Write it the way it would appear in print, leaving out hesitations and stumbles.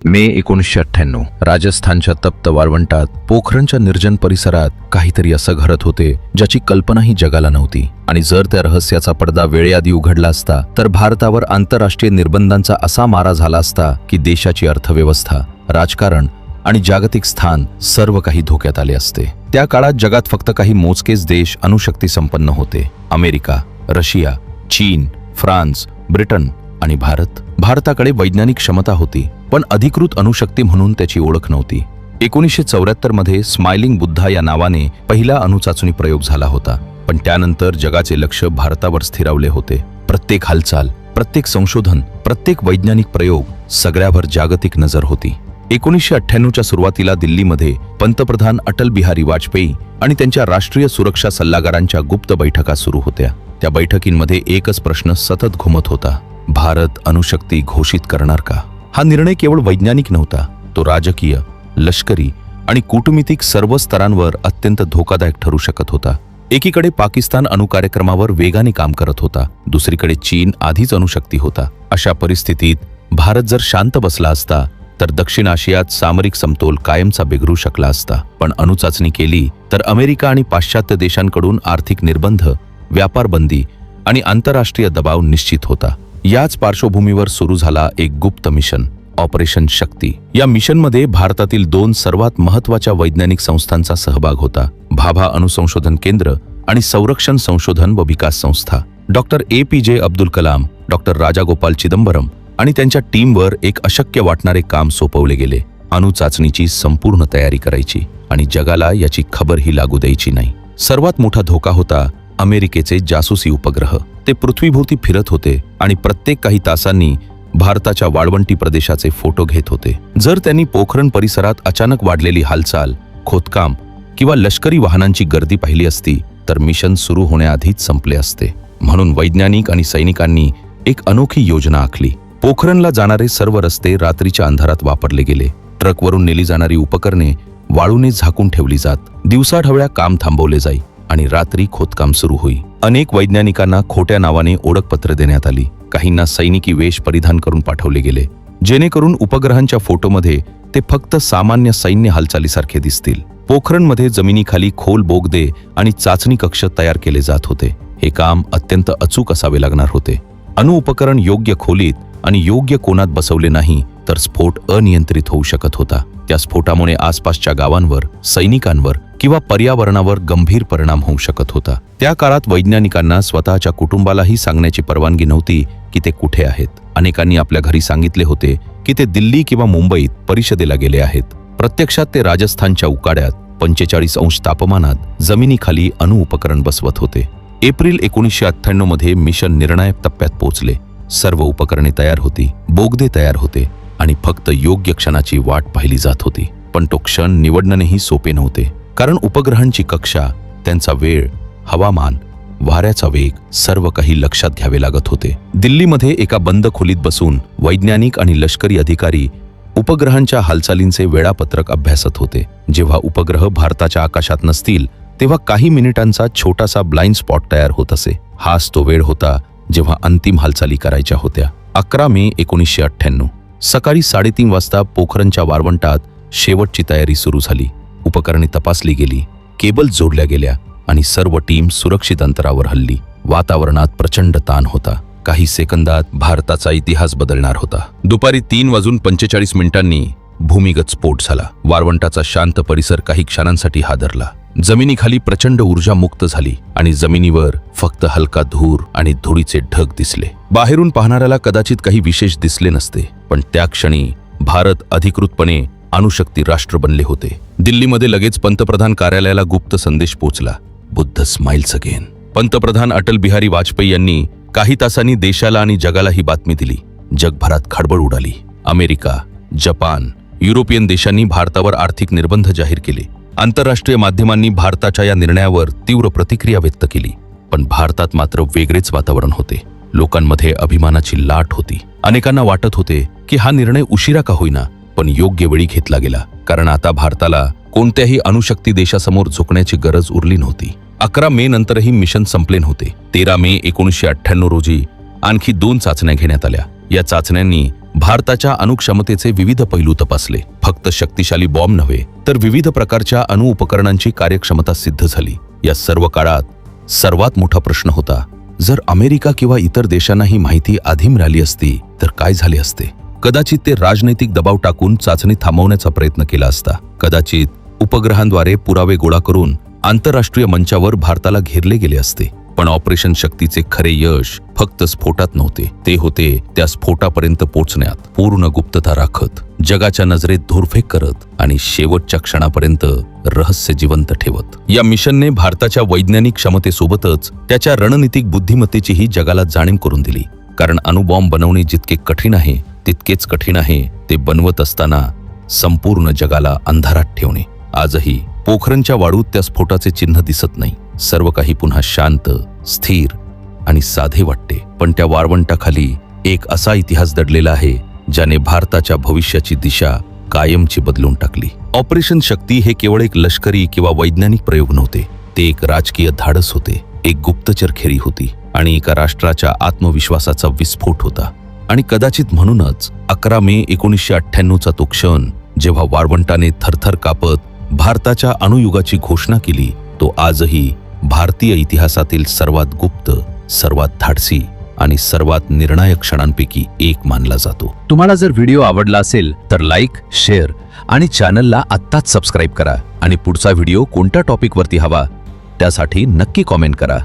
मे 1998 राजस्थानच्या तप्त वाळवंटात पोखरणच्या निर्जन परिसरात काहीतरी असं घडत होते ज्याची कल्पनाही जगाला नव्हती. आणि जर त्या रहस्याचा पडदा वेळेआधी उघडला असता तर भारतावर आंतरराष्ट्रीय निर्बंधांचा असा मारा झाला असता की देशाची अर्थव्यवस्था, राजकारण आणि जागतिक स्थान सर्व काही धोक्यात आले असते. त्या काळात जगात फक्त काही मोजकेच देश अणुशक्ती संपन्न होते. अमेरिका, रशिया, चीन, फ्रान्स, ब्रिटन आणि भारत. भारताकडे वैज्ञानिक क्षमता होती, पण अधिकृत अणुशक्ती म्हणून त्याची ओळख नव्हती. 1974 मध्ये स्माइलिंग बुद्धा या नावाने पहिला अणुचाचणी प्रयोग झाला होता. पण त्यानंतर जगाचे लक्ष भारतावर स्थिरावले होते. प्रत्येक हालचाल, प्रत्येक संशोधन, प्रत्येक वैज्ञानिक प्रयोग सगळ्यावर जागतिक नजर होती. 1998च्या सुरुवातीला दिल्लीमध्ये पंतप्रधान अटल बिहारी वाजपेयी आणि त्यांच्या राष्ट्रीय सुरक्षा सल्लागारांच्या गुप्त बैठका सुरू होत्या. त्या बैठकींमध्ये एकच प्रश्न सतत घुमत होता: भारत अणुशक्ती घोषित करणार का? हा निर्णय केवळ वैज्ञानिक नव्हता, तो राजकीय, लष्करी आणि कूटनीतिक सर्व स्तरांवर अत्यंत धोकादायक ठरू शकत होता. एकीकडे पाकिस्तान अणुकार्यक्रमावर वेगाने काम करत होता, दुसरीकडे चीन आधीच अणुशक्ती होता. अशा परिस्थितीत भारत जर शांत बसला असता तर दक्षिण आशियात सामरिक समतोल कायमचा बिघडू शकला असता. पण अणुचाचणी केली तर अमेरिका आणि पाश्चात्य देशांकडून आर्थिक निर्बंध, व्यापार बंदी आणि आंतरराष्ट्रीय दबाव निश्चित होता. याच पार्श्वभूमीवर सुरू झाला एक गुप्त मिशन, ऑपरेशन शक्ती. या मिशनमध्ये भारतातील 2 सर्वात महत्त्वाच्या वैज्ञानिक संस्थांचा सहभाग होता: भाभा अणुसंशोधन केंद्र आणि संरक्षण संशोधन व विकास संस्था. Doctor APJ Abdul Kalam, doctor Rajagopal Chidambaram आणि त्यांच्या टीमवर एक अशक्य वाटणारे काम सोपवले गेले: अणुचाचणीची संपूर्ण तयारी करायची आणि जगाला याची खबरही लागू द्यायची नाही. सर्वात मोठा धोका होता अमेरिकेचे जासूसी उपग्रह. ते पृथ्वीभोवती फिरत होते आणि प्रत्येक काही तासांनी भारताच्या वाळवंटी प्रदेशाचे फोटो घेत होते. जर त्यांनी पोखरण परिसरात अचानक वाढलेली हालचाल, खोदकाम किंवा लष्करी वाहनांची गर्दी पाहिली असती तर मिशन सुरू होण्याआधीच संपले असते. म्हणून वैज्ञानिक आणि सैनिकांनी एक अनोखी योजना आखली. पोखरणला जाणारे सर्व रस्ते रात्रीच्या अंधारात वापरले गेले. ट्रकवरून नेली जाणारी उपकरणे वाळूने झाकून ठेवली जात. दिवसाढवळ्या काम थांबवले जाई आणि रात्री खोदकाम सुरू होई. अनेक वैज्ञानिकांना खोट्या नावाने ओळखपत्र देण्यात आली. काहींना सैनिकी वेश परिधान करून पाठवले गेले, जेणेकरून उपग्रहांच्या फोटोमध्ये ते फक्त सामान्य सैन्य हालचालीसारखे दिसतील. पोखरणमध्ये जमिनीखाली खोल बोगदे आणि चाचणी कक्ष तयार केले जात होते. हे काम अत्यंत अचूक असावे लागणार होते. अणु उपकरण योग्य खोलीत आणि योग्य कोनात बसवले नाही तर स्फोट अनियंत्रित होऊ शकत होता. त्या स्फोटामुळे आसपासच्या गावांवर, सैनिकांवर किंवा पर्यावरणावर गंभीर परिणाम होऊ शकत होता. त्या काळात वैज्ञानिकांना स्वतःच्या कुटुंबालाही सांगण्याची परवानगी नव्हती की ते कुठे आहेत. अनेकांनी आपल्या घरी सांगितले होते की ते दिल्ली किंवा मुंबईत परिषदेला गेले आहेत. प्रत्यक्षात ते राजस्थानच्या उकाड्यात 45 अंश तापमानात जमिनीखाली अणु उपकरण बसवत होते. एप्रिल 1998 मध्ये मिशन निर्णायक टप्प्यात पोहोचले. सर्व उपकरणे तयार होती, बोगदे तयार होते आणि फक्त योग्य क्षणाची वाट पाहिली जात होती. पण तो क्षण निवडणेही सोपे नव्हते, कारण उपग्रहांची कक्षा, त्यांचा वेळ, हवामान, वाऱ्याचा वेग सर्व काही लक्षात घ्यावे लागत होते. दिल्लीमध्ये एका बंद खोलीत बसून वैज्ञानिक आणि लष्करी अधिकारी उपग्रहांच्या हालचालींचे वेळापत्रक अभ्यासत होते. जेव्हा उपग्रह भारताच्या आकाशात नसतील तेव्हा काही मिनिटांचा छोटासा ब्लाइंड स्पॉट तयार होत असे. हाच तो वेळ होता जेव्हा अंतिम हालचाली करायच्या होत्या. 11 मे 1998 सकाळी 3:30 वाजता पोखरणच्या वाळवंटात शेवटची तयारी सुरू झाली. उपकरणे तपासली गेली, केबल जोडल्या गेल्या आणि सर्व टीम सुरक्षित अंतरावर हलली. वातावरणात प्रचंड ताण होता. काही सेकंदात भारताचा इतिहास बदलणार होता. दुपारी 3:45 भूमिगत स्फोट झाला. वाळवंटाचा शांत परिसर काही क्षणांसाठी हादरला. जमिनीखाली प्रचंड ऊर्जा मुक्त झाली आणि जमिनीवर फक्त हलका धूर आणि धुळीचे ढग दिसले. बाहेरून पाहणाऱ्याला कदाचित काही विशेष दिसले नसते, पण त्या क्षणी भारत अधिकृतपणे अणुशक्ती राष्ट्र बनले होते. दिल्लीमध्ये लगेच पंतप्रधान कार्यालयाला गुप्त संदेश पोहोचला: बुद्ध स्माइल्स अगेन. पंतप्रधान अटल बिहारी वाजपेयी यांनी काही तासांनी देशाला आणि जगाला ही बातमी दिली. जगभरात खळबळ उडाली. अमेरिका, जपान, युरोपियन देशांनी भारतावर आर्थिक निर्बंध जाहीर केले. आंतरराष्ट्रीय माध्यमांनी भारताच्या या निर्णयावर तीव्र प्रतिक्रिया व्यक्त केली. पण भारतात मात्र वेगळेच वातावरण होते. लोकांमध्ये अभिमानाची लाट होती. अनेकांना वाटत होते की हा निर्णय उशिरा का होईना पण योग्य वेळी घेतला गेला, कारण आता भारताला कोणत्याही अणुशक्ती देशासमोर झुकण्याची गरज उरली नव्हती. 11 मे नंतरही मिशन संपले नव्हते. 13 मे 1998 रोजी आणखी 2 चाचण्या घेण्यात आल्या. या चाचण्यांनी भारताच्या अणुक्षमतेचे विविध पैलू तपासले. फक्त शक्तिशाली बॉम्ब नव्हे तर विविध प्रकारच्या अणुउपकरणांची कार्यक्षमता सिद्ध झाली. या सर्व काळात सर्वात मोठा प्रश्न होता, जर अमेरिका किंवा इतर देशांना ही माहिती आधी मिळाली असती तर काय झाले असते. कदाचित ते राजनैतिक दबाव टाकून चाचणी थांबवण्याचा प्रयत्न केला असता. कदाचित उपग्रहांद्वारे पुरावे गोळा करून आंतरराष्ट्रीय मंचावर भारताला घेरले गेले असते. पण ऑपरेशन शक्तीचे खरे यश फक्त स्फोटात नव्हते, ते होते त्या स्फोटापर्यंत पोहोचण्यात पूर्ण गुप्तता राखत, जगाच्या नजरेत धूरफेक करत आणि शेवटच्या क्षणापर्यंत रहस्य जिवंत ठेवत. या मिशनने भारताच्या वैज्ञानिक क्षमतेसोबतच त्याच्या रणनीतिक बुद्धिमत्तेचीही जगाला जाणीव करून दिली. कारण अणुबॉम्ब बनवणे जितके कठीण आहे तितकेच कठीण आहे ते बनवत असताना संपूर्ण जगाला अंधारात ठेवणे. आजही पोखरणच्या वाळूत त्या स्फोटाचे चिन्ह दिसत नाही. सर्व काही पुन्हा शांत, स्थिर आणि साधे वाटते. पण त्या वाळवंटाखाली एक असा इतिहास दडलेला आहे ज्याने भारताच्या भविष्याची दिशा कायमची बदलून टाकली. ऑपरेशन शक्ती हे केवळ एक लष्करी किंवा वैज्ञानिक प्रयोग नव्हते, ते एक राजकीय धाडस होते, एक गुप्तचर खेळी होती आणि एका राष्ट्राच्या आत्मविश्वासाचा विस्फोट होता. आणि कदाचित म्हणूनच 11 मे 1998चा तो क्षण जेव्हा वाळवंटाने थरथर कापत भारताच्या अणुयुगाची घोषणा केली, तो आजही भारतीय इतिहासातील सर्वात गुप्त, सर्वात धाडसी आणि सर्वात निर्णायक क्षणांपैकी एक मानला जातो. तुम्हाला जर व्हिडिओ आवडला असेल तर लाईक, शेअर आणि चॅनलला आत्ताच सबस्क्राईब करा. आणि पुढचा व्हिडिओ कोणत्या टॉपिकवरती हवा त्यासाठी नक्की कॉमेंट करा.